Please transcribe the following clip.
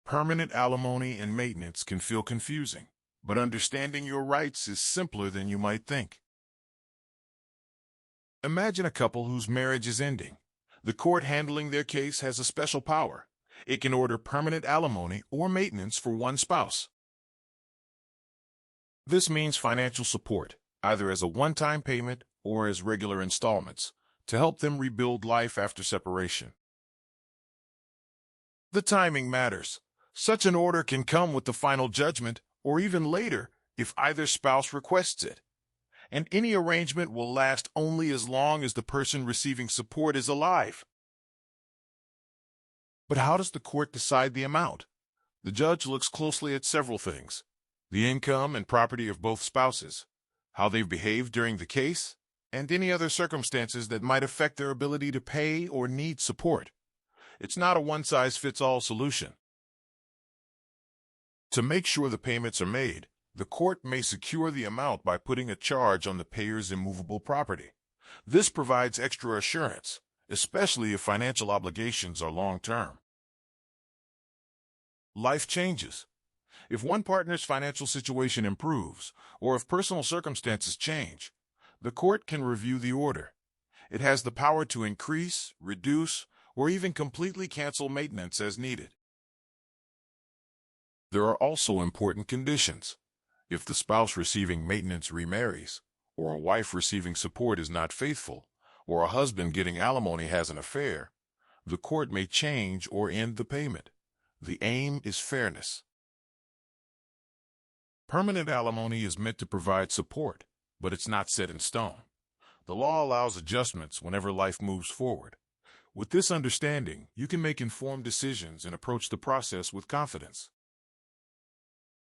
Permanent alimony and maintenance can feel confusing, but understanding your rights is simpler than you might think. Imagine a couple whose marriage is ending. The court handling their case has a special power. It can order permanent alimony or maintenance for one spouse. This means financial support, either as a one-time payment or as regular installments, to help them rebuild life after separation. The timing matters. Such an order can come with the final judgment or even later if either spouse requests it. And any arrangement will last only as long as the person receiving support is alive. But how does the court decide the amount? The judge looks closely at several things: the income and property of both spouses, how they've behaved during the case, and any other circumstances that might affect their ability to pay or need support. It's not a one-size-fits-all solution. To make sure the payments are made, the court may secure the amount by putting a charge on the payer's immovable property. This provides extra assurance, especially if financial obligations are long-term. Life changes. If one partner's financial situation improves, or if personal circumstances change, the court can review the order. It has the power to increase, reduce, or even completely cancel maintenance as needed. There are also important conditions. If the spouse receiving maintenance remarries, or a wife receiving support is not faithful, or a husband getting alimony has an affair, the court may change or end the payment. The aim is fairness. Permanent alimony is meant to provide support, but it's not set in stone. The law allows adjustments whenever life moves forward. With this understanding, you can make informed decisions and approach the process with confidence.